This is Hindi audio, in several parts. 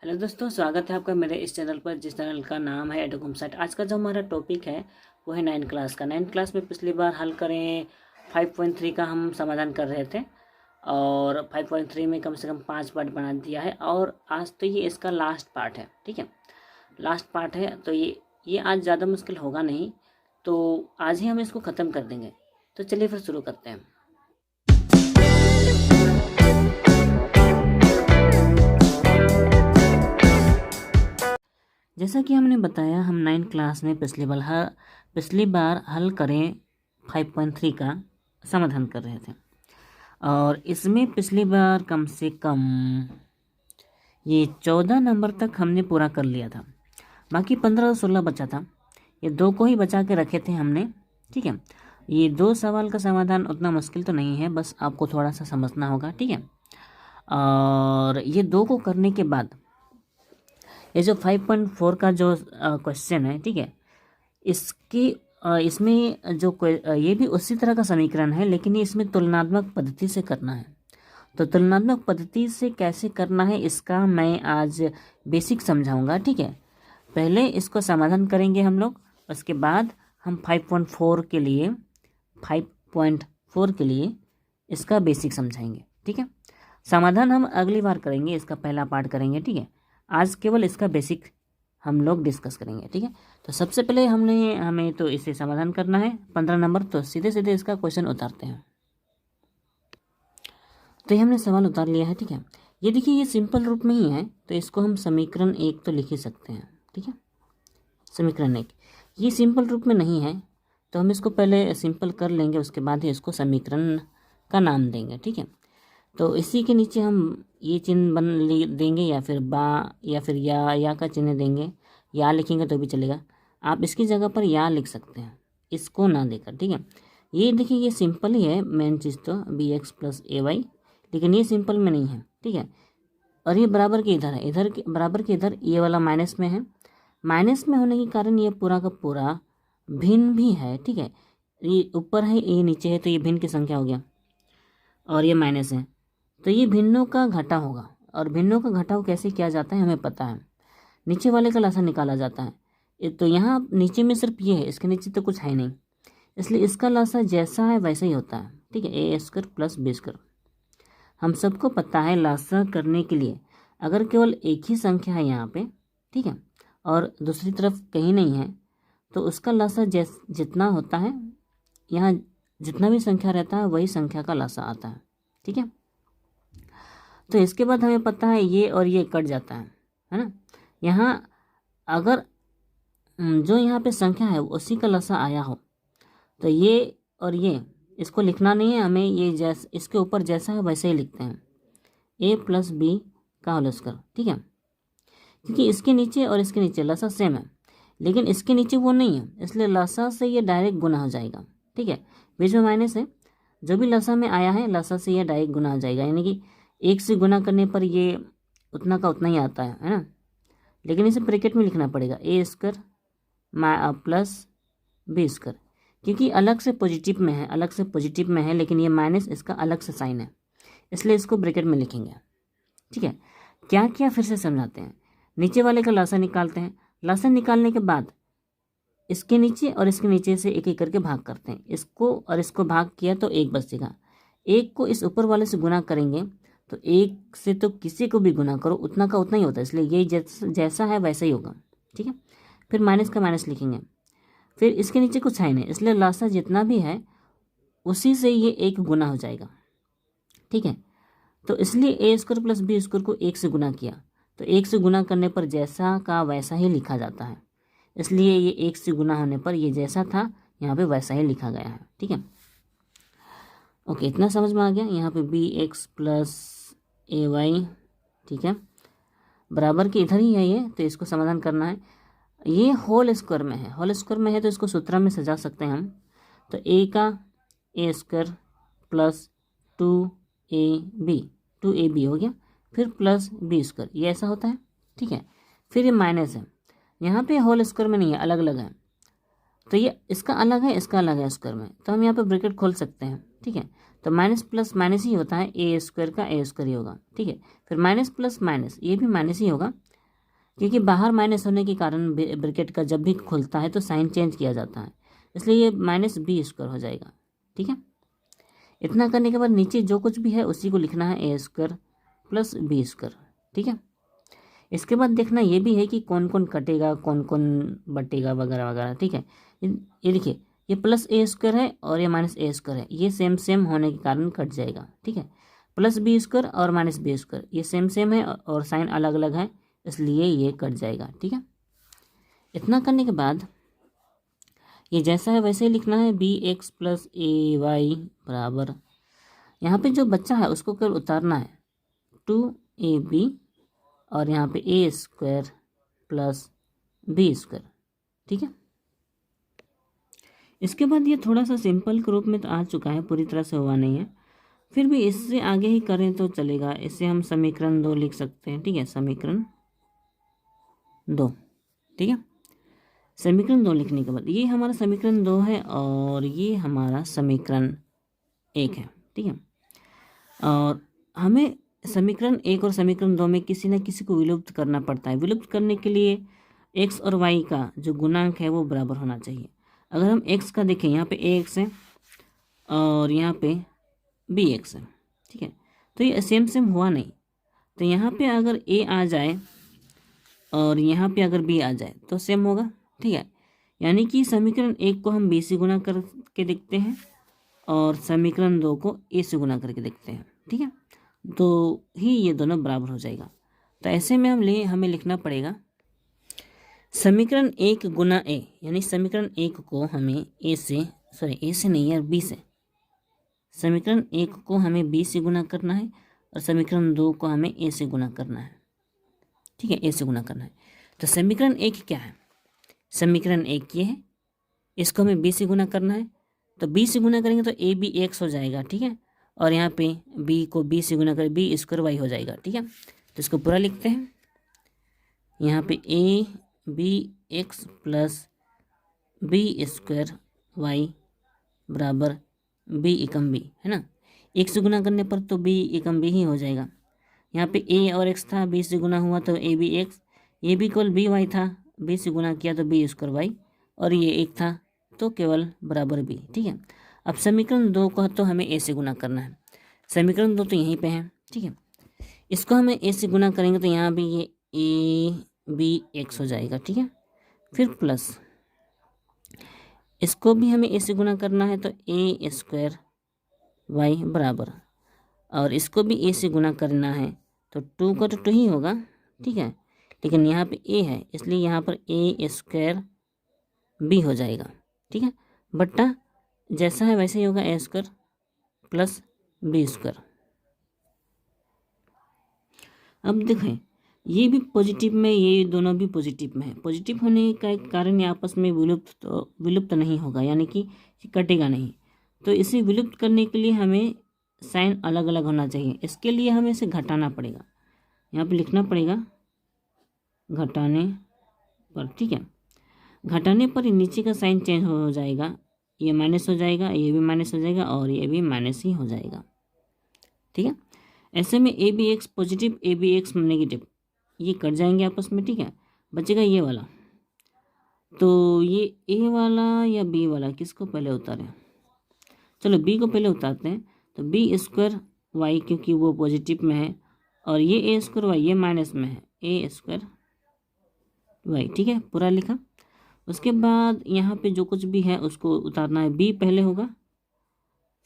हेलो दोस्तों, स्वागत है आपका मेरे इस चैनल पर जिस चैनल का नाम है एडोकॉमसाइट। आज का जो हमारा टॉपिक है वो है 9th क्लास का। 9th क्लास में पिछली बार हल करें 5.3 का हम समाधान कर रहे थे और 5.3 में कम से कम 5 पार्ट बना दिया है और आज तो ये इसका लास्ट पार्ट है। ठीक है, लास्ट पार्ट है तो ये आज ज़्यादा मुश्किल होगा नहीं, तो आज ही हम इसको ख़त्म कर देंगे। तो चलिए फिर शुरू करते हैं। जैसा कि हमने बताया, हम 9th क्लास में पिछली बार हल करें 5.3 का समाधान कर रहे थे और इसमें पिछली बार कम से कम ये 14 नंबर तक हमने पूरा कर लिया था। बाकी 15 और 16 बचा था, ये दो को ही बचा के रखे थे हमने। ठीक है, ये दो सवाल का समाधान उतना मुश्किल तो नहीं है, बस आपको थोड़ा सा समझना होगा। ठीक है, और ये दो को करने के बाद ये जो 5.4 का जो क्वेश्चन है, ठीक है, इसमें ये भी उसी तरह का समीकरण है, लेकिन ये इसमें तुलनात्मक पद्धति से करना है। तो तुलनात्मक पद्धति से कैसे करना है इसका मैं आज बेसिक समझाऊंगा। ठीक है, पहले इसको समाधान करेंगे हम लोग, उसके बाद हम 5.4 के लिए इसका बेसिक समझाएंगे। ठीक है, समाधान हम अगली बार करेंगे, इसका पहला पार्ट करेंगे। ठीक है, आज केवल इसका बेसिक हम लोग डिस्कस करेंगे। ठीक है, तो सबसे पहले हमें तो इसे समाधान करना है 15 नंबर। तो सीधे सीधे इसका क्वेश्चन उतारते हैं। तो ये हमने सवाल उतार लिया है। ठीक है, ये देखिए, ये सिंपल रूप में ही है, तो इसको हम समीकरण 1 तो लिख ही सकते हैं। ठीक है, समीकरण 1 ये सिंपल रूप में नहीं है, तो हम इसको पहले सिंपल कर लेंगे, उसके बाद ही इसको समीकरण का नाम देंगे। ठीक है, तो इसी के नीचे हम ये चिन्ह देंगे, या फिर या फिर या का चिन्ह देंगे। या लिखेंगे तो भी चलेगा, आप इसकी जगह पर या लिख सकते हैं, इसको ना देकर। ठीक है, ये देखिए, ये सिंपल ही है, मेन चीज़ तो bx + ay, लेकिन ये सिंपल में नहीं है। ठीक है, और ये बराबर के इधर है, बराबर के इधर ये वाला माइनस में है। माइनस में होने के कारण ये पूरा का पूरा भिन्न भी है। ठीक है, ये ऊपर है, ये नीचे है, तो ये भिन्न की संख्या हो गया, और ये माइनस है, तो ये भिन्नों का घटा होगा। और भिन्नों का घटाव कैसे किया जाता है हमें पता है, नीचे वाले का लसा निकाला जाता है। तो यहाँ नीचे में सिर्फ ये है, इसके नीचे तो कुछ है नहीं, इसलिए इसका लसा जैसा है वैसा ही होता है। ठीक है, a² + b²। हम सबको पता है लसा करने के लिए अगर केवल एक ही संख्या है यहाँ पे, ठीक है, और दूसरी तरफ कहीं नहीं है, तो उसका लसा जितना होता है, यहाँ जितना भी संख्या रहता है वही संख्या का लसा आता है। ठीक है, तो इसके बाद हमें पता है ये और ये कट जाता है ना। यहाँ अगर जो यहाँ पे संख्या है उसी का लसा आया हो, तो ये और ये इसको लिखना नहीं है हमें, ये इसके ऊपर जैसा है वैसे ही लिखते हैं, a + b का होल स्क्वायर। ठीक है, क्योंकि इसके नीचे और इसके नीचे लसा सेम है, लेकिन इसके नीचे वो नहीं है, इसलिए लसा से ये डायरेक्ट गुना हो जाएगा। ठीक है, बीच में माइनस है, जो भी लसा में आया है लसा से ये डायरेक्ट गुना हो जाएगा, यानी कि 1 से गुना करने पर ये उतना का उतना ही आता है ना। लेकिन इसे ब्रैकेट में लिखना पड़ेगा, a² + b², क्योंकि अलग से पॉजिटिव में है, लेकिन ये माइनस इसका अलग से साइन है, इसलिए इसको ब्रैकेट में लिखेंगे। ठीक है, क्या क्या फिर से समझाते हैं। नीचे वाले का लसा निकालते हैं, लसा निकालने के बाद इसके नीचे और इसके नीचे से एक एक करके भाग करते हैं, इसको और इसको भाग किया तो 1 बचेगा। 1 को इस ऊपर वाले से गुना करेंगे, तो 1 से तो किसी को भी गुना करो उतना का उतना ही होता है, इसलिए ये जैसा है वैसा ही होगा। ठीक है, फिर माइनस का माइनस लिखेंगे, फिर इसके नीचे कुछ है नहीं, इसलिए लसा जितना भी है उसी से ये 1 गुना हो जाएगा। ठीक है, तो इसलिए a² + b² को 1 से गुना किया, तो 1 से गुना करने पर जैसा का वैसा ही लिखा जाता है, इसलिए ये 1 से गुना होने पर ये जैसा था यहाँ पे वैसा ही लिखा गया है। ठीक है, ओके, इतना समझ में आ गया। यहाँ पे bx + ay, ठीक है, बराबर के इधर ही है ये, तो इसको समाधान करना है। ये होल स्क्वायर में है, तो इसको सूत्र में सजा सकते हैं हम। तो a का a² + 2ab हो गया, फिर प्लस b², ये ऐसा होता है। ठीक है, फिर ये माइनस है, यहाँ पे होल स्क्वायर में नहीं है, अलग अलग है, तो ये इसका अलग है, इसका अलग है स्क्वायर में, तो हम यहाँ पे ब्रैकेट खोल सकते हैं। ठीक है, तो माइनस प्लस माइनस ही होता है, a² का a² ही होगा। ठीक है, फिर माइनस प्लस माइनस, ये भी माइनस ही होगा, क्योंकि बाहर माइनस होने के कारण ब्रैकेट का जब भी खुलता है तो साइन चेंज किया जाता है, इसलिए ये माइनस बी स्क्वायर हो जाएगा। ठीक है, इतना करने के बाद नीचे जो कुछ भी है उसी को लिखना है ए स्क्वायर प्लस बी स्क्वायर। ठीक है, इसके बाद देखना ये भी है कि कौन कौन कटेगा, कौन कौन बटेगा वगैरह वगैरह। ठीक है, ये देखिए, ये प्लस ए स्क्वायर है और ये माइनस ए स्क्वायर है, ये सेम सेम होने के कारण कट जाएगा। ठीक है, प्लस बी स्क्वायर और माइनस बी स्क्वायर ये सेम सेम है और साइन अलग अलग है, इसलिए ये कट जाएगा। ठीक है, इतना करने के बाद ये जैसा है वैसे ही लिखना है, बी एक्स प्लस ए वाई बराबर, यहाँ पे जो बच्चा है उसको केवल उतारना है, 2ab और यहाँ पे ए स्क्वायर प्लस बी स्क्वायर। ठीक है, इसके बाद ये थोड़ा सा सिंपल के रूप में तो आ चुका है, पूरी तरह से हुआ नहीं है, फिर भी इससे आगे ही करें तो चलेगा। इससे हम समीकरण 2 लिख सकते हैं। ठीक है, समीकरण 2। ठीक है, समीकरण 2 लिखने के बाद ये हमारा समीकरण 2 है और ये हमारा समीकरण 1 है। ठीक है, और हमें समीकरण 1 और समीकरण 2 में किसी न किसी को विलुप्त करना पड़ता है। विलुप्त करने के लिए x और y का जो गुणांक है वो बराबर होना चाहिए। अगर हम x का देखें, यहाँ पे ax है और यहाँ पे bx है। ठीक है, तो ये सेम सेम हुआ नहीं, तो यहाँ पे अगर a आ जाए और यहाँ पे अगर b आ जाए तो सेम होगा। ठीक है, यानी कि समीकरण 1 को हम b से गुना करके देखते हैं और समीकरण 2 को a से गुना करके देखते हैं। ठीक है, तो ही ये दोनों बराबर हो जाएगा। तो ऐसे में हमें लिखना पड़ेगा समीकरण 1 गुना a, यानी समीकरण 1 को हमें a से नहीं यार, b से, समीकरण 1 को हमें b से गुना करना है और समीकरण 2 को हमें a से गुना करना है। ठीक है, a से गुना करना है। तो समीकरण 1 क्या है, समीकरण 1 ये है, इसको हमें b से गुना करना है, तो b से गुना करेंगे तो a b x हो जाएगा। ठीक है, और यहाँ पे b को b से गुना करें, b स्क्वायर y हो जाएगा। ठीक है, तो इसको पूरा लिखते हैं, यहाँ पे a b x plus b square y बराबर b एकम b, है ना। एक से गुना करने पर तो b एकम b ही हो जाएगा। यहाँ पे a और x था, b से गुना हुआ तो a b x, ये भी केवल b y था, b से गुना किया तो b स्क्वायर y, और ये एक था तो केवल बराबर b। ठीक है, अब समीकरण 2 को तो हमें a से गुना करना है, समीकरण 2 तो यहीं पे है। ठीक है, इसको हमें a से गुना करेंगे तो यहाँ भी ये a b x हो जाएगा। ठीक है, फिर प्लस इसको भी हमें a से गुना करना है तो a स्क्वायर y बराबर, और इसको भी a से गुना करना है तो 2 का तो 2 ही होगा। ठीक है, लेकिन यहाँ पे a है इसलिए यहाँ पर a स्क्वायर b हो जाएगा। ठीक है, बट्टा जैसा है वैसे ही होगा, a square plus b square. अब देखें, ये भी पॉजिटिव में, ये दोनों भी पॉजिटिव में है। पॉजिटिव होने का कारण ये आपस में विलुप्त नहीं होगा, यानी कि कटेगा नहीं। तो इसे विलुप्त करने के लिए हमें साइन अलग अलग होना चाहिए। इसके लिए हमें इसे घटाना पड़ेगा, यहाँ पे लिखना पड़ेगा घटाने पर। ठीक है, घटाने पर नीचे का साइन चेंज हो जाएगा, ये माइनस हो जाएगा, ये भी माइनस हो जाएगा और ये भी माइनस ही हो जाएगा। ठीक है, ऐसे में A B X positive, A B X negative, ये कट जाएंगे आपस में। ठीक है, बचेगा ये वाला, तो ये ए वाला या बी वाला, किसको पहले उतारें, चलो बी को पहले उतारते हैं। तो बी स्क्वायर वाई, क्योंकि वो पॉजिटिव में है, और ये ए स्क्वायर वाई ये माइनस में है, ए स्क्वायर वाई। ठीक है, पूरा लिखा। उसके बाद यहाँ पे जो कुछ भी है उसको उतारना है, बी पहले होगा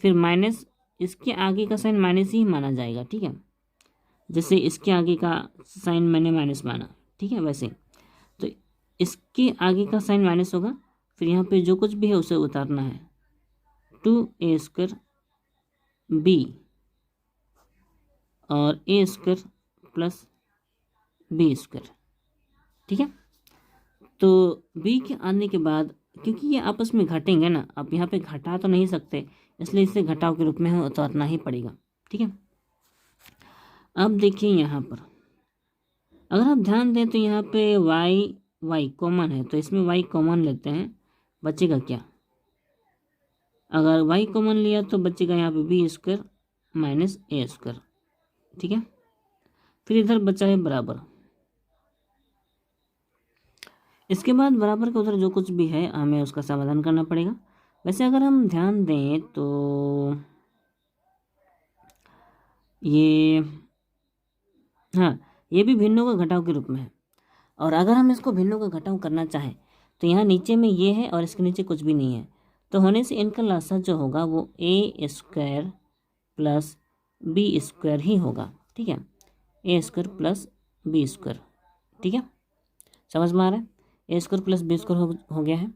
फिर माइनस, इसके आगे का साइन माइनस ही माना जाएगा। ठीक है, जैसे इसके आगे का साइन मैंने माइनस माना, ठीक है, वैसे तो इसके आगे का साइन माइनस होगा, फिर यहाँ पे जो कुछ भी है उसे उतारना है, 2a स्क्वायर b और a square plus b square. ठीक है, तो b के आने के बाद, क्योंकि ये आपस में घटेंगे ना, आप यहाँ पे घटा तो नहीं सकते, इसलिए इसे घटाव के रूप में हमें उतारना ही पड़ेगा। ठीक है, अब देखिए यहाँ पर अगर आप ध्यान दें तो यहाँ पे y कॉमन है, तो इसमें y कॉमन लेते हैं, बचेगा क्या, अगर y कॉमन लिया तो बचेगा यहाँ पे b स्क्वायर माइनस ए स्क्वायर। ठीक है, फिर इधर बचा है बराबर, इसके बाद बराबर के उधर जो कुछ भी है हमें उसका समाधान करना पड़ेगा। वैसे अगर हम ध्यान दें तो ये, हाँ, ये भी भिन्नों का घटाव के रूप में है। और अगर हम इसको भिन्नों का घटाव करना चाहें तो यहाँ नीचे में ये है और इसके नीचे कुछ भी नहीं है, तो होने से इनका लसा जो होगा वो ए स्क्वायर प्लस बी स्क्वायर ही होगा। ठीक है, ए स्क्वायर प्लस बी स्क्वायर। ठीक है, समझ में आ रहा है? ए स्क्वायर प्लस बी स्क्वायर हो गया है।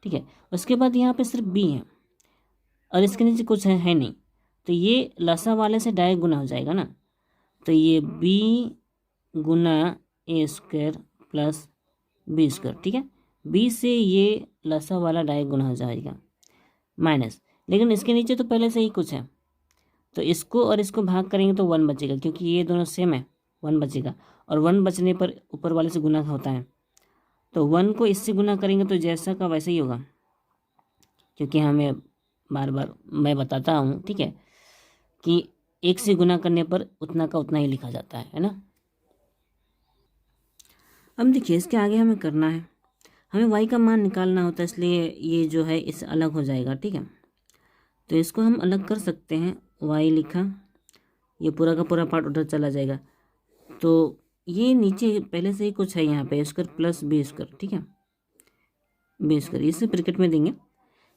ठीक है, उसके बाद यहाँ पे सिर्फ बी है और इसके नीचे कुछ है नहीं, तो ये लसा वाले से डायरेक्ट गुना हो जाएगा ना, तो ये बी गुना ए स्क्वायर प्लस बी स्क्वायर। ठीक है, बी से ये लसा वाला डायरेक्ट गुना हो जाएगा माइनस, लेकिन इसके नीचे तो पहले से ही कुछ है, तो इसको और इसको भाग करेंगे तो 1 बचेगा, क्योंकि ये दोनों सेम है, 1 बचेगा। और 1 बचने पर ऊपर वाले से गुना होता है, तो 1 को इससे गुना करेंगे तो जैसा का वैसा ही होगा, क्योंकि हमें बार बार मैं बताता हूँ, ठीक है, कि 1 से गुना करने पर उतना का उतना ही लिखा जाता है ना। अब देखिए इसके आगे हमें करना है, हमें y का मान निकालना होता है, इसलिए ये जो है इससे अलग हो जाएगा। ठीक है, तो इसको हम अलग कर सकते हैं, y लिखा, ये पूरा का पूरा पार्ट उधर चला जाएगा, तो ये नीचे पहले से ही कुछ है यहाँ पे स्क्वायर प्लस बी स्क्वायर। ठीक है, बी स्क्वायर इसे ब्रैकेट में देंगे,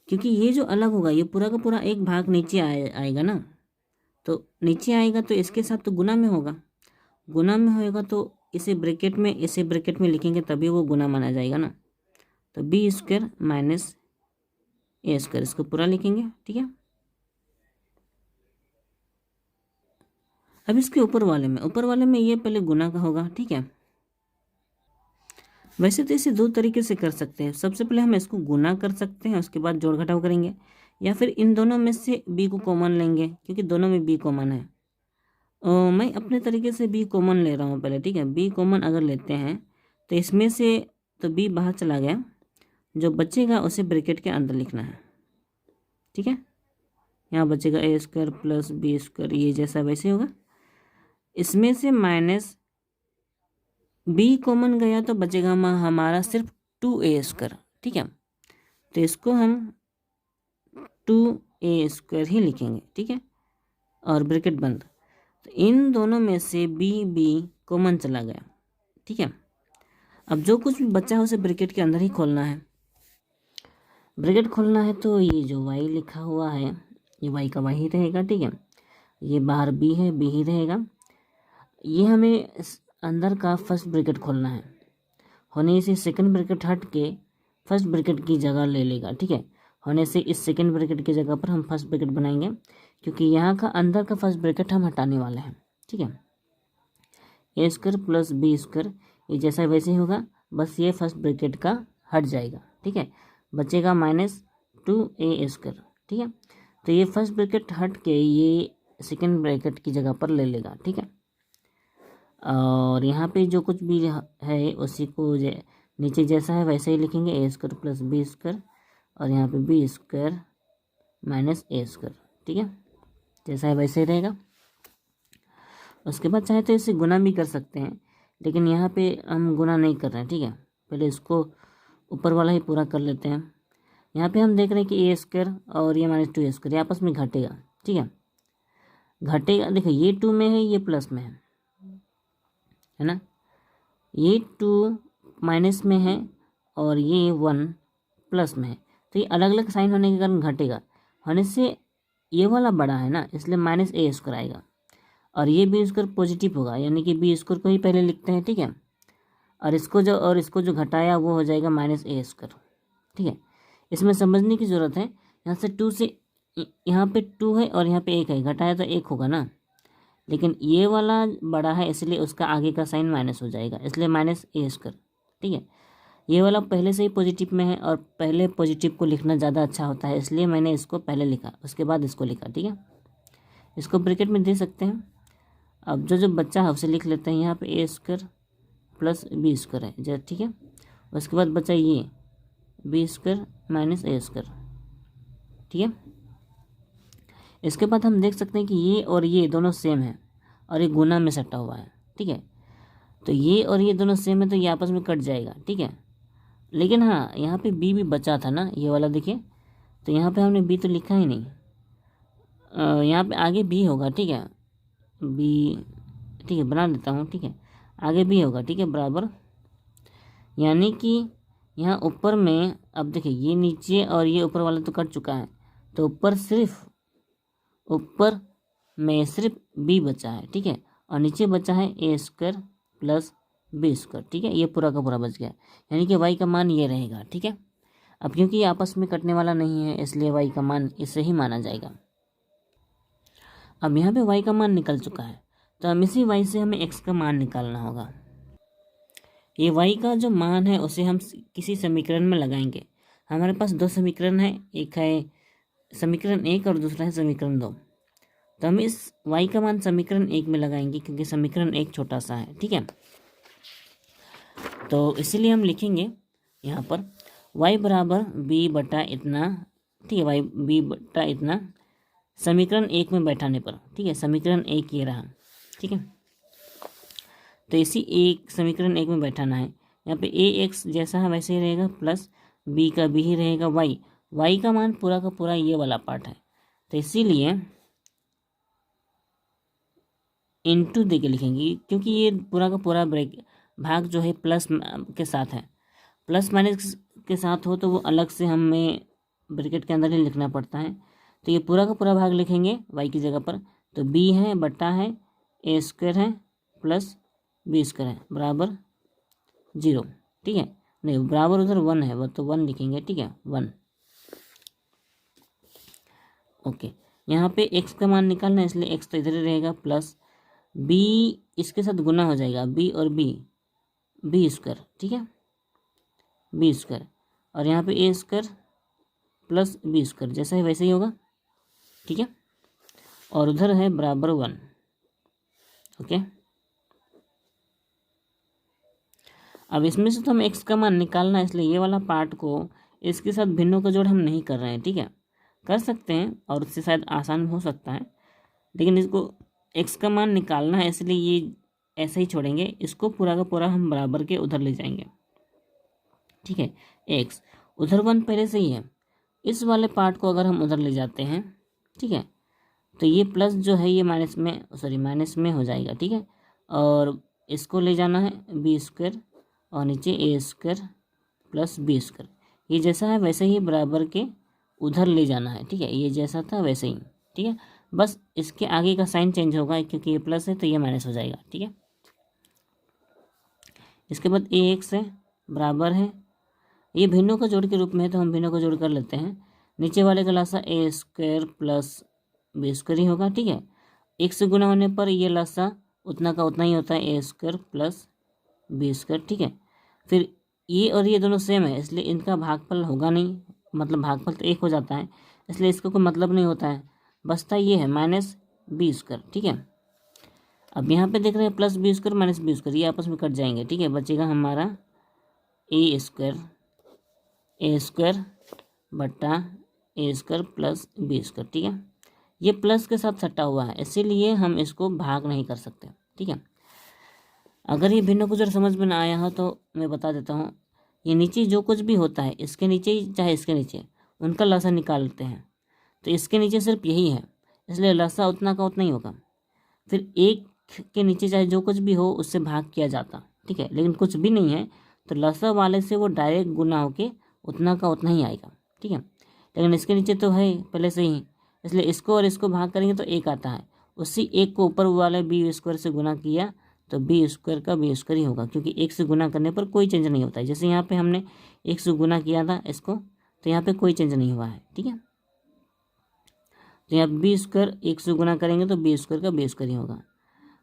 क्योंकि ये जो अलग होगा ये पूरा का पूरा एक भाग नीचे आएगा ना, तो नीचे आएगा तो इसके साथ तो गुना में होगा, गुना में होएगा तो इसे ब्रैकेट में लिखेंगे तभी वो गुना माना जाएगा ना, तो बी स्क्वायर माइनस ए स्क्वायर, इसको पूरा लिखेंगे। ठीक है, अब इसके ऊपर वाले में ये पहले गुना का होगा। ठीक है, वैसे तो इसे 2 तरीके से कर सकते हैं, सबसे पहले हम इसको गुना कर सकते हैं, उसके बाद जोड़ घटाव करेंगे, या फिर इन दोनों में से b को कॉमन लेंगे, क्योंकि दोनों में b कॉमन है। मैं अपने तरीके से b कॉमन ले रहा हूँ पहले। ठीक है, b कॉमन अगर लेते हैं तो इसमें से तो b बाहर चला गया, जो बचेगा उसे ब्रैकेट के अंदर लिखना है। ठीक है, यहाँ बचेगा ए स्क्वायर प्लस बी स्क्वायर, ये जैसा वैसे होगा, इसमें से माइनस b कॉमन गया तो बचेगा हमारा सिर्फ 2a स्क्वायर। ठीक है, तो इसको हम 2a स्क्वायर ही लिखेंगे। ठीक है, और ब्रैकेट बंद, तो इन दोनों में से b कॉमन चला गया। ठीक है, अब जो कुछ भी बचा है उसे ब्रैकेट के अंदर ही खोलना है, ब्रैकेट खोलना है, तो ये जो y लिखा हुआ है ये y का y ही रहेगा। ठीक है, ये बाहर b है, b ही रहेगा, ये हमें अंदर का फर्स्ट ब्रैकेट खोलना है, होने से सेकंड ब्रैकेट हट के फर्स्ट ब्रैकेट की जगह ले लेगा। ठीक है, होने से इस सेकंड ब्रैकेट की जगह पर हम फर्स्ट ब्रैकेट बनाएंगे, क्योंकि यहाँ का अंदर का फर्स्ट ब्रैकेट हम हटाने वाले हैं। ठीक है, ए स्क्वायर प्लस बी स्क्वायर ये जैसा वैसे ही होगा, बस ये फर्स्ट ब्रैकेट का हट जाएगा। ठीक है, बचेगा माइनस 2a स्क्वायर। ठीक है, तो ये फर्स्ट ब्रैकेट हट के ये सेकंड ब्रैकेट की जगह पर ले लेगा। ठीक है, और यहाँ पे जो कुछ भी है उसी को नीचे जैसा है वैसे ही लिखेंगे, ए स्क्वायर प्लस बी स्क्वायर, और यहाँ पे बी स्क्वायर माइनस ए स्क्वायर। ठीक है, जैसा है वैसे ही रहेगा। उसके बाद चाहे तो इसे गुना भी कर सकते हैं, लेकिन यहाँ पे हम गुना नहीं कर रहे हैं। ठीक है, पहले इसको ऊपर वाला ही पूरा कर लेते हैं। यहाँ पे हम देख रहे हैं कि ए स्क्वायर और ये माइनस 2a स्क्वायर आपस में घटेगा। ठीक है, घटेगा, देखो ये 2 में है, ये प्लस में है ना, ये 2 माइनस में है और ये 1 प्लस में है, तो ये अलग अलग साइन होने के कारण घटेगा, होने से ये वाला बड़ा है ना, इसलिए माइनस ए स्क्वायर आएगा, और ये बी स्क्वायर पॉजिटिव होगा, यानी कि बी स्क्वायर को ही पहले लिखते हैं। ठीक है, और इसको जो घटाया वो हो जाएगा माइनस ए स्क्वायर। ठीक है, इसमें समझने की ज़रूरत है, यहाँ से 2 से यहाँ पे 2 है और यहाँ पे 1 है, घटाया तो 1 होगा ना, लेकिन ये वाला बड़ा है इसलिए उसका आगे का साइन माइनस हो जाएगा, इसलिए माइनस ए स्क्वायर। ठीक है, ये वाला पहले से ही पॉजिटिव में है और पहले पॉजिटिव को लिखना ज़्यादा अच्छा होता है, इसलिए मैंने इसको पहले लिखा उसके बाद इसको लिखा। ठीक है, इसको ब्रैकेट में दे सकते हैं। अब जो बच्चा है उसे लिख लेते हैं, यहाँ पे ए स्क्वायर प्लस बी स्क्वायर है जैसे। ठीक है, उसके बाद बचा ये बी स्क्वायर माइनस ए स्क्वायर। ठीक है, इसके बाद हम देख सकते हैं कि ये और ये दोनों सेम है और ये गुना में सटा हुआ है। ठीक है, तो ये और ये दोनों सेम है तो ये आपस में कट जाएगा। ठीक है, लेकिन हाँ यहाँ पे बी भी बचा था ना, ये वाला देखिए, तो यहाँ पे हमने बी तो लिखा ही नहीं, यहाँ पे आगे बी होगा, ठीक है, बी, ठीक है बना देता हूँ, ठीक है, आगे बी होगा, ठीक है, बराबर, यानी कि यहाँ ऊपर में, अब देखिए ये नीचे और ये ऊपर वाला तो कट चुका है, तो ऊपर में सिर्फ बी बचा है, ठीक है, और नीचे बचा है ए स्क्वायर प्लस बी स्क्वायर, ठीक है, ये पूरा का पूरा बच गया, यानी कि वाई का मान ये रहेगा, ठीक है। अब क्योंकि ये आपस में कटने वाला नहीं है, इसलिए वाई का मान इसे ही माना जाएगा। अब यहाँ पे वाई का मान निकल चुका है, तो अब इसी वाई से हमें एक्स का मान निकालना होगा। ये वाई का जो मान है उसे हम किसी समीकरण में लगाएंगे। हमारे पास दो समीकरण है, एक है समीकरण 1 और दूसरा है समीकरण 2। तो हम इस y का मान समीकरण 1 में लगाएंगे क्योंकि समीकरण 1 छोटा सा है, ठीक है। तो इसीलिए हम लिखेंगे यहाँ पर y बराबर b बटा इतना, ठीक है, y b बटा इतना समीकरण 1 में बैठाने पर, ठीक है, समीकरण 1 ये रहा, ठीक है। तो इसी एक समीकरण 1 में बैठाना है, यहाँ पे ax जैसा है वैसे ही रहेगा, प्लस b का b ही रहेगा, y का मान पूरा का पूरा ये वाला पार्ट है, तो इसीलिए इनटू दे के लिखेंगे, क्योंकि ये पूरा का पूरा ब्रेक भाग जो है प्लस के साथ है, प्लस माइनस के साथ हो तो वो अलग से हमें ब्रैकेट के अंदर ही लिखना पड़ता है। तो ये पूरा का पूरा भाग लिखेंगे y की जगह पर, तो b है बटा है ए स्क्वायर है प्लस बी स्क्वायर है बराबर 0, ठीक है, नहीं बराबर उधर 1 है, वो तो 1 लिखेंगे, ठीक है, 1। ओके, यहाँ पे x का मान निकालना है, इसलिए x तो इधर ही रहेगा, प्लस b इसके साथ गुना हो जाएगा, b और b स्क्वायर, ठीक है, b स्क्वायर, और यहाँ पे ए स्क्वायर प्लस बी स्क्वायर जैसा है वैसे ही होगा, ठीक है, और उधर है बराबर 1। ओके, अब इसमें से तो हम x का मान निकालना है, इसलिए ये वाला पार्ट को इसके साथ भिन्नों का जोड़ हम नहीं कर रहे हैं, ठीक है, कर सकते हैं और उससे शायद आसान हो सकता है, लेकिन इसको x का मान निकालना है इसलिए ये ऐसे ही छोड़ेंगे, इसको पूरा का पूरा हम बराबर के उधर ले जाएंगे, ठीक है, x उधर 1 पहले से ही है, इस वाले पार्ट को अगर हम उधर ले जाते हैं, ठीक है, तो ये प्लस जो है ये माइनस में हो जाएगा, ठीक है, और इसको ले जाना है बी स्क्वायर और नीचे ए स्क्वायर प्लस बी स्क्वायर, ये जैसा है वैसे ही बराबर के उधर ले जाना है, ठीक है, ये जैसा था वैसे ही, ठीक है, बस इसके आगे का साइन चेंज होगा, क्योंकि ये प्लस है तो ये माइनस हो जाएगा, ठीक है। इसके बाद ए एक्स है बराबर है, ये भिन्नों का जोड़ के रूप में है तो हम भिन्नों का जोड़ कर लेते हैं, नीचे वाले का लासा ए स्क्वायर प्लस बी स्क्वायर ही होगा, ठीक है, एक से गुना होने पर ये लासा उतना का उतना ही होता है, ए स्क्वायर प्लस बी स्क्वायर, ठीक है। फिर ये और ये दोनों सेम है इसलिए इनका भागफल होगा नहीं, मतलब भागफल तो 1 हो जाता है, इसलिए इसका कोई मतलब नहीं होता है, बचता ये है माइनस बी स्क्वायर, ठीक है। अब यहाँ पे देख रहे हैं plus B square minus B square, ये आपस में कट जाएंगे, ठीक है, बचेगा हमारा ए स्क्वायर बट्टा a square plus B square, ठीक है, ये प्लस के साथ सटा हुआ है इसीलिए हम इसको भाग नहीं कर सकते, ठीक है। अगर ये भिन्न कुछ समझ में ना आया हो तो मैं बता देता हूँ, ये नीचे जो कुछ भी होता है इसके नीचे ही चाहे इसके नीचे उनका लसा निकालते हैं, तो इसके नीचे सिर्फ यही है इसलिए लसा उतना का उतना ही होगा, फिर एक के नीचे चाहे जो कुछ भी हो उससे भाग किया जाता, ठीक है, लेकिन कुछ भी नहीं है तो लसा वाले से वो डायरेक्ट गुना होके उतना का उतना ही आएगा, ठीक है, लेकिन इसके नीचे तो है पहले से ही, इसलिए इसको और इसको भाग करेंगे तो 1 आता है, उसी 1 को ऊपर वाले बी स्क्वायर से गुना किया तो बी स्क्वायर का बी स्क्वायर ही होगा, क्योंकि 1 से गुना करने पर कोई चेंज नहीं होता है, जैसे यहाँ पे हमने 1 से गुना किया था इसको तो यहाँ पे कोई चेंज नहीं हुआ है, ठीक है, तो यहाँ बी स्क्वायर 1 से गुना करेंगे तो बी स्क्वायर का बी स्क्वायर ही होगा।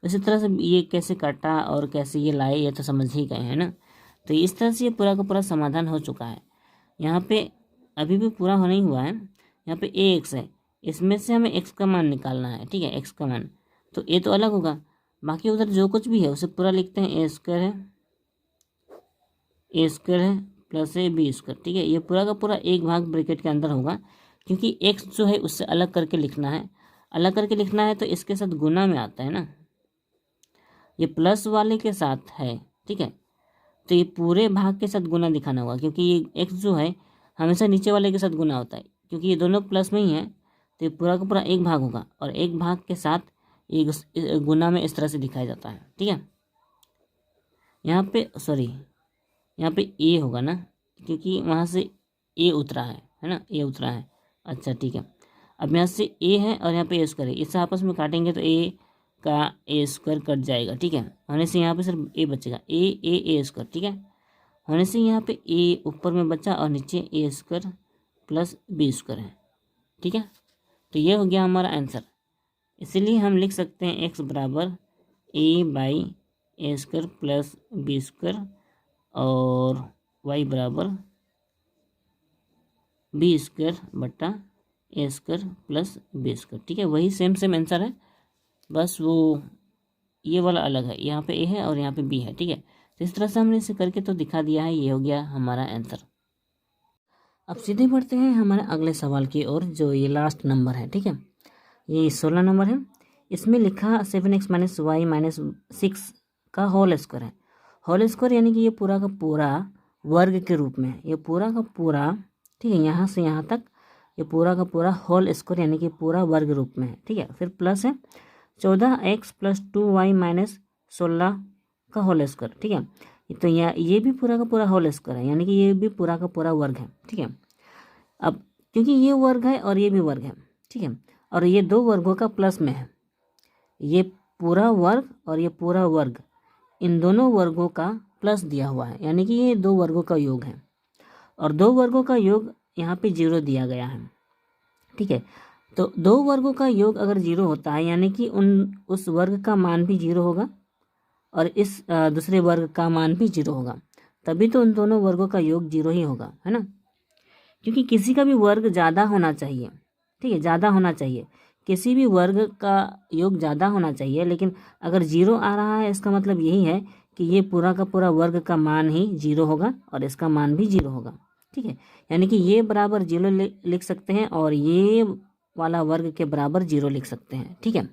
इसी तरह से ये कैसे काटा और कैसे ये लाए ये तो समझ ही गए हैं ना, तो इस तरह से ये पूरा का पूरा समाधान हो चुका है। यहाँ पे अभी भी पूरा होना ही हुआ है, यहाँ पे ए एक्स है, इसमें से हमें एक्स का मान निकालना है, ठीक है, एक्स का मान तो ए तो अलग होगा, बाकी उधर जो कुछ भी है उसे पूरा लिखते हैं, ए स्क्वायर है प्लस ए बी स्क्वायर, ठीक है, ये पूरा का पूरा एक भाग ब्रैकेट के अंदर होगा, क्योंकि एक्स जो है उससे अलग करके लिखना है, अलग करके लिखना है तो इसके साथ गुना में आता है ना, ये प्लस वाले के साथ है, ठीक है, तो ये पूरे भाग के साथ गुना दिखाना होगा, क्योंकि ये x जो है हमेशा नीचे वाले के साथ गुना होता है, क्योंकि ये दोनों प्लस में ही है, तो ये पूरा का पूरा एक भाग होगा, और एक भाग के साथ ये गुना में इस तरह से दिखाया जाता है। ठीक है, यहाँ पे सॉरी, यहाँ पे ए होगा ना, क्योंकि वहाँ से ए उतरा है ना, ए उतरा है। अच्छा ठीक है, अब यहाँ से ए है और यहाँ पे ए स्क्वायर है, इससे आपस में काटेंगे तो ए का ए स्क्वायर कट जाएगा। ठीक है, होने से यहाँ पे सिर्फ ए बचेगा, ए स्क्वायर। ठीक है, होने से यहाँ पे ए ऊपर में बचा और नीचे ए स्क्वायर प्लस बी स्क्वायर है। ठीक है, तो ये हो गया हमारा आंसर। इसीलिए हम लिख सकते हैं x बराबर a by a square plus B square और y बराबर बी स्क्वायर बट्टा a square plus B square. ठीक है, वही सेम आंसर है, बस वो ये वाला अलग है, यहाँ पे ए है और यहाँ पे बी है। ठीक है, तो इस तरह से हमने इसे करके तो दिखा दिया है, ये हो गया हमारा आंसर। अब सीधे बढ़ते हैं हमारे अगले सवाल की ओर, जो ये लास्ट नंबर है। ठीक है, ये 16 नंबर है, इसमें लिखा 7x माइनस वाई माइनस 6 का होल स्क्वायर है। होल स्क्वायर यानी कि ये पूरा का पूरा वर्ग के रूप में है, ये पूरा का पूरा, ठीक है, यहाँ से यहाँ तक ये पूरा का पूरा होल स्क्वायर यानी कि पूरा वर्ग रूप में है। ठीक है, फिर प्लस है 14x प्लस 2y माइनस 16 का होल स्क्वायर। ठीक है, तो ये भी पूरा का पूरा होल स्क्वायर है, यानी कि ये भी पूरा का पूरा वर्ग है। ठीक है, अब क्योंकि ये वर्ग है और ये भी वर्ग है, ठीक है, और ये दो वर्गों का प्लस में है, ये पूरा वर्ग और ये पूरा वर्ग, इन दोनों वर्गों का प्लस दिया हुआ है, यानी कि ये दो वर्गों का योग है, और दो वर्गों का योग यहाँ पे 0 दिया गया है। ठीक है, तो दो वर्गों का योग अगर 0 होता है, यानी कि उस वर्ग का मान भी 0 होगा और इस दूसरे वर्ग का मान भी 0 होगा, तभी तो उन दोनों वर्गों का योग 0 ही होगा, है ना, क्योंकि किसी का भी वर्ग ज़्यादा होना चाहिए। ठीक है, ज़्यादा होना चाहिए, किसी भी वर्ग का योग ज़्यादा होना चाहिए, लेकिन अगर 0 आ रहा है इसका मतलब यही है कि ये पूरा का पूरा वर्ग का मान ही 0 होगा और इसका मान भी 0 होगा। ठीक है, यानी कि ये बराबर 0 लिख सकते हैं और ये वाला वर्ग के बराबर 0 लिख सकते हैं। ठीक है,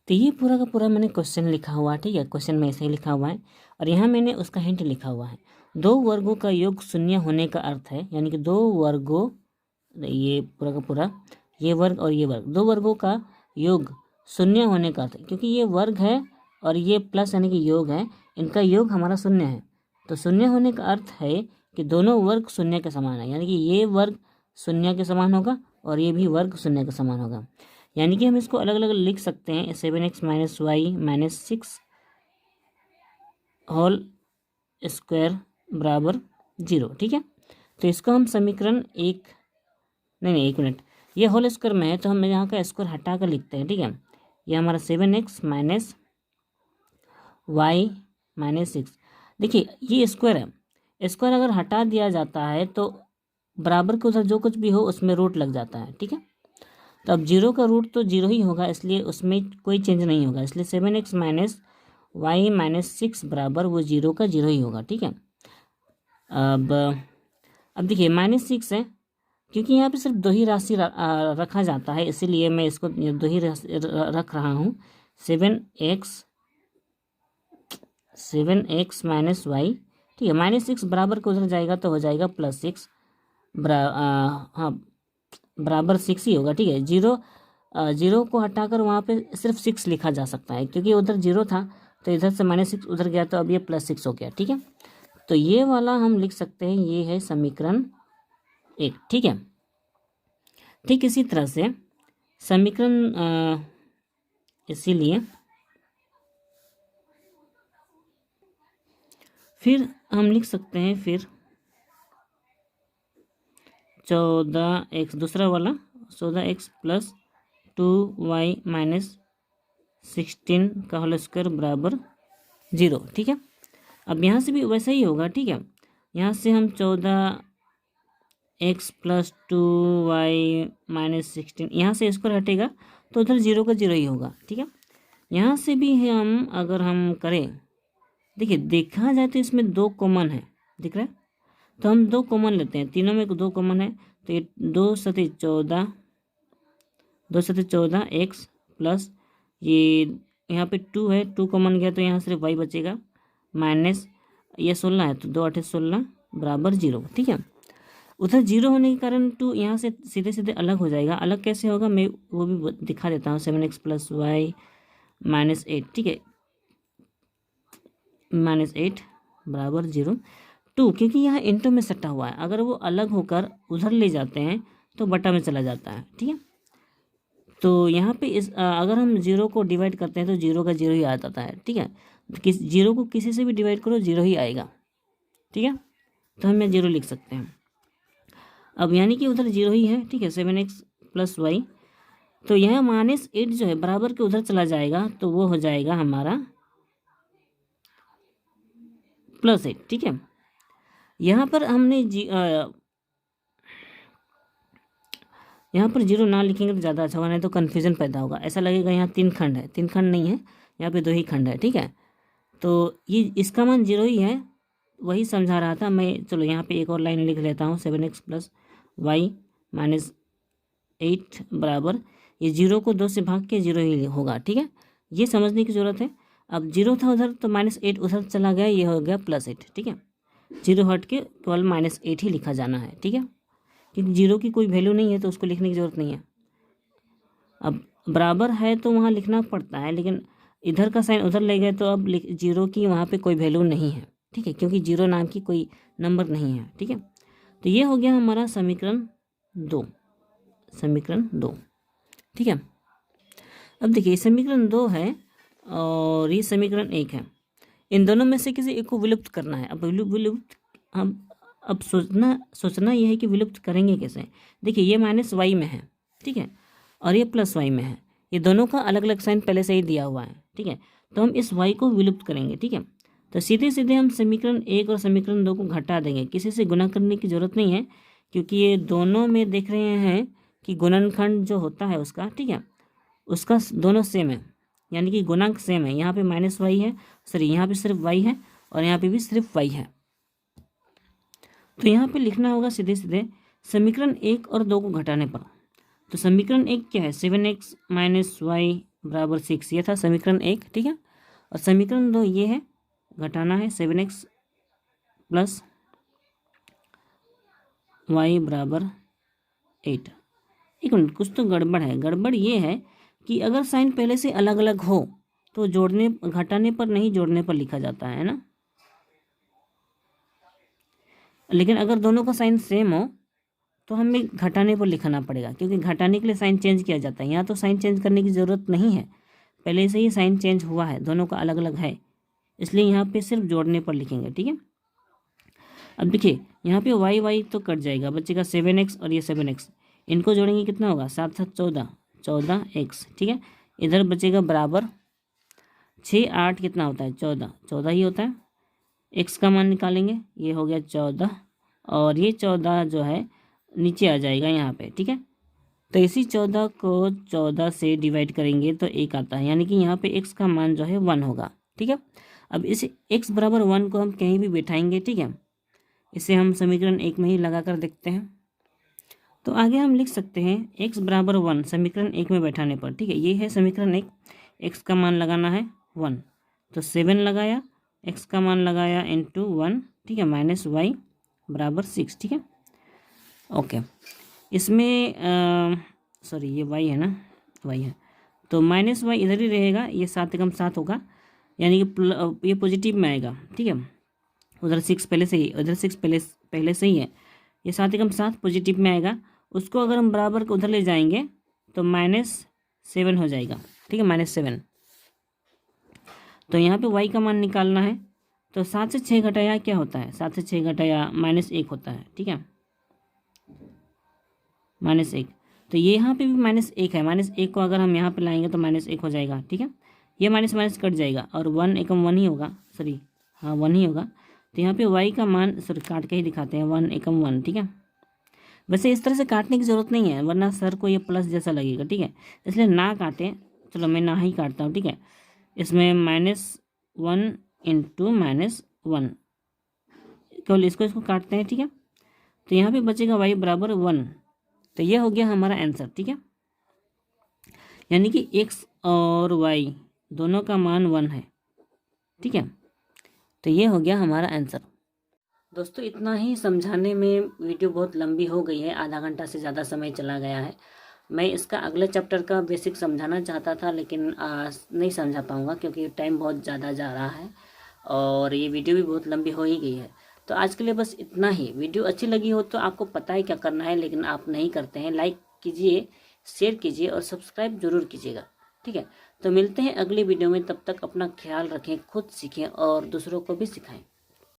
तो ये पूरा का पूरा मैंने क्वेश्चन लिखा हुआ है। ठीक है, क्वेश्चन में ऐसे ही लिखा हुआ है और यहाँ मैंने उसका हिंट लिखा हुआ है। दो वर्गों का योग शून्य होने का अर्थ है, यानी कि दो वर्गों, ये पूरा का पूरा ये वर्ग और ये वर्ग, दो वर्गों का योग शून्य होने का अर्थ है, क्योंकि ये वर्ग है और ये प्लस यानी कि योग है, इनका योग हमारा शून्य है, तो शून्य होने का अर्थ है कि दोनों वर्ग शून्य के समान है, यानी कि ये वर्ग शून्य के समान होगा और ये भी वर्ग शून्य के समान होगा। यानी कि हम इसको अलग अलग लिख सकते हैं, 7x minus Y minus 6 whole square बराबर 0। ठीक है, तो इसको हम समीकरण एक मिनट, ये होल स्क्वायर में है तो हम यहाँ का स्क्वायर हटा कर लिखते हैं। ठीक है, ये हमारा 7x माइनस वाई माइनस 6, देखिए ये स्क्वायर है, स्क्वायर अगर हटा दिया जाता है तो बराबर के उधर जो कुछ भी हो उसमें रूट लग जाता है। ठीक है, तो अब 0 का रूट तो 0 ही होगा, इसलिए उसमें कोई चेंज नहीं होगा, इसलिए 7x माइनस वाई माइनस 6 बराबर वो 0 का 0 ही होगा। ठीक है, अब देखिए -6 है, क्योंकि यहाँ पे सिर्फ दो ही राशि रखा जाता है, इसीलिए मैं इसको दो ही रख रहा हूँ। 7x माइनस वाई, ठीक है, -6 बराबर को उधर जाएगा तो हो जाएगा +6, हाँ बराबर 6 ही होगा। ठीक है, 0 को हटाकर वहाँ पे सिर्फ 6 लिखा जा सकता है, क्योंकि उधर 0 था तो इधर से -6 उधर गया तो अब ये +6 हो गया। ठीक है, तो ये वाला हम लिख सकते हैं, ये है समीकरण 1। ठीक है, ठीक इसी तरह से समीकरण इसीलिए फिर हम लिख सकते हैं, फिर 14x दूसरा वाला 14x प्लस 2y माइनस 16 का होल स्क्वायर बराबर 0। ठीक है, अब यहाँ से भी वैसा ही होगा। ठीक है, यहाँ से हम 14x प्लस 2y माइनस 16, यहाँ से स्क्वायर हटेगा तो उधर 0 का 0 ही होगा। ठीक है, यहाँ से भी हम अगर हम करें, देखिए देखा जाए तो इसमें 2 कॉमन है, दिख रहा है, तो हम 2 कॉमन लेते हैं, तीनों में 2 कॉमन है, तो ये 2 सते 14 एक्स प्लस ये यहाँ पे 2 है, 2 कॉमन गया तो यहाँ सिर्फ y बचेगा माइनस ये 16 है, तो 2 8 16 बराबर 0, ठीक है। उधर 0 होने के कारण 2 यहाँ से सीधे सीधे अलग हो जाएगा। अलग कैसे होगा मैं वो भी दिखा देता हूँ। 7x + y - 8, ठीक है, -8 बराबर 0। 2 क्योंकि यहाँ इंटू में सटा हुआ है, अगर वो अलग होकर उधर ले जाते हैं तो बटा में चला जाता है, ठीक है। तो यहाँ पे अगर हम 0 को डिवाइड करते हैं तो 0 का 0 ही आ जाता है, ठीक है। 0 को किसी से भी डिवाइड करो 0 ही आएगा, ठीक है। तो हम यहाँ 0 लिख सकते हैं। अब यानी कि उधर 0 ही है, ठीक है। 7x + y, तो यह -8 जो है बराबर के उधर चला जाएगा, तो वो हो जाएगा हमारा +8, ठीक है। यहाँ पर हमने यहाँ पर 0 ना लिखेंगे तो ज़्यादा अच्छा होगा, नहीं तो कन्फ्यूजन पैदा होगा। ऐसा लगेगा यहाँ 3 खंड है, 3 खंड नहीं है, यहाँ पे 2 ही खंड है, ठीक है। तो ये इसका मान 0 ही है, वही समझा रहा था मैं। चलो यहाँ पे एक और लाइन लिख लेता हूँ। 7x + y - 8 बराबर, ये 0 को 2 से भाग के 0 ही होगा, ठीक है। ये समझने की ज़रूरत है। अब 0 था उधर तो -8 उधर चला गया, ये हो गया +8, ठीक है। 0 हट के केवल -8 ही लिखा जाना है, ठीक है, क्योंकि 0 की कोई वैल्यू नहीं है तो उसको लिखने की ज़रूरत नहीं है। अब बराबर है तो वहाँ लिखना पड़ता है, लेकिन इधर का साइन उधर ले गए तो अब 0 की वहाँ पे कोई वैल्यू नहीं है, ठीक है, क्योंकि 0 नाम की कोई नंबर नहीं है, ठीक है। तो ये हो गया हमारा समीकरण 2, समीकरण 2, ठीक है। अब देखिए समीकरण 2 है और ये समीकरण 1 है। इन दोनों में से किसी एक को विलुप्त करना है। अब विलुप्त हम अब सोचना ये है कि विलुप्त करेंगे कैसे। देखिए ये -y में है, ठीक है, और ये +y में है। ये दोनों का अलग अलग साइन पहले से ही दिया हुआ है, ठीक है। तो हम इस y को विलुप्त करेंगे, ठीक है। तो सीधे सीधे हम समीकरण 1 और समीकरण 2 को घटा देंगे, किसी से गुणा करने की ज़रूरत नहीं है, क्योंकि ये दोनों में देख रहे हैं कि गुणनखंड जो होता है उसका, ठीक है, उसका दोनों सेम है, यानी कि गुणांक सेम है। यहाँ पे -y है, सॉरी यहाँ पे सिर्फ y है और यहाँ पे भी सिर्फ y है। तो यहाँ पे लिखना होगा सीधे सीधे समीकरण 1 और 2 को घटाने पर। तो समीकरण 1 क्या है, 7x - y बराबर 6, ये था समीकरण 1, ठीक है। और समीकरण 2 ये है, घटाना है 7x + y बराबर 8। एक मिनट, कुछ तो गड़बड़ है। गड़बड़ ये है कि अगर साइन पहले से अलग अलग हो तो घटाने पर नहीं, जोड़ने पर लिखा जाता है ना। लेकिन अगर दोनों का साइन सेम हो तो हमें घटाने पर लिखना पड़ेगा, क्योंकि घटाने के लिए साइन चेंज किया जाता है। यहाँ तो साइन चेंज करने की ज़रूरत नहीं है, पहले से ही साइन चेंज हुआ है, दोनों का अलग अलग है, इसलिए यहाँ पे सिर्फ जोड़ने पर लिखेंगे, ठीक है। अब देखिए यहाँ पे y तो कट जाएगा, बचेगा 7x और ये 7x, इनको जोड़ेंगे कितना होगा, 7 7 14, 14x, ठीक है। इधर बचेगा बराबर 6 8 कितना होता है, 14, 14 ही होता है। x का मान निकालेंगे, ये हो गया 14, और ये 14 जो है नीचे आ जाएगा यहाँ पे, ठीक है। तो इसी 14 को 14 से डिवाइड करेंगे तो 1 आता है, यानी कि यहाँ पे x का मान जो है 1 होगा, ठीक है। अब इस x बराबर 1 को हम कहीं भी बैठाएंगे, ठीक है। इसे हम समीकरण 1 में ही लगा कर देखते हैं। तो आगे हम लिख सकते हैं x बराबर 1 समीकरण 1 में बैठाने पर, ठीक है। ये है समीकरण 1, x का मान लगाना है 1, तो 7 लगाया, x का मान लगाया इंटू 1, ठीक है, -y बराबर 6, ठीक है। ओके, इसमें सॉरी ये y है ना, y है, तो -y इधर ही रहेगा, ये 7 एकम 7 होगा, यानी कि ये पॉजिटिव में आएगा, ठीक है। उधर 6 पहले से ही, उधर 6 पहले से ही है, ये 7 एकम 7 पॉजिटिव में आएगा। उसको अगर हम बराबर को उधर ले जाएंगे तो -7 हो जाएगा, ठीक है, -7। तो यहाँ पे y का मान निकालना है, तो 7 से 6 घटाया क्या होता है, 7 से 6 घटाया -1 होता है, ठीक है, -1। तो ये यहाँ पे भी -1 है, -1 को अगर हम यहाँ पे लाएंगे तो -1 हो जाएगा, ठीक है। ये माइनस माइनस कट जाएगा और 1 एकम 1 ही होगा, सॉरी हाँ 1 ही होगा। तो यहाँ पे y का मान, सॉरी काट के ही दिखाते हैं, 1 एकम 1, ठीक है। वैसे इस तरह से काटने की ज़रूरत नहीं है, वरना सर को ये प्लस जैसा लगेगा, ठीक है, इसलिए ना काटें। चलो मैं ना ही काटता हूँ, ठीक है। इसमें -1 इंटू -1, केवल इसको काटते हैं, ठीक है। तो यहाँ पे बचेगा y बराबर 1, तो ये हो गया हमारा आंसर, ठीक है। यानी कि x और y दोनों का मान 1 है, ठीक है। तो ये हो गया हमारा आंसर। दोस्तों इतना ही समझाने में वीडियो बहुत लंबी हो गई है, आधा घंटा से ज़्यादा समय चला गया है। मैं इसका अगले चैप्टर का बेसिक समझाना चाहता था, लेकिन नहीं समझा पाऊँगा क्योंकि टाइम बहुत ज़्यादा जा रहा है और ये वीडियो भी बहुत लंबी हो ही गई है। तो आज के लिए बस इतना ही। वीडियो अच्छी लगी हो तो आपको पता है क्या करना है, लेकिन आप नहीं करते हैं। लाइक कीजिए, शेयर कीजिए और सब्सक्राइब जरूर कीजिएगा। ठीक है, तो मिलते हैं अगली वीडियो में। तब तक अपना ख्याल रखें, खुद सीखें और दूसरों को भी सिखाएं।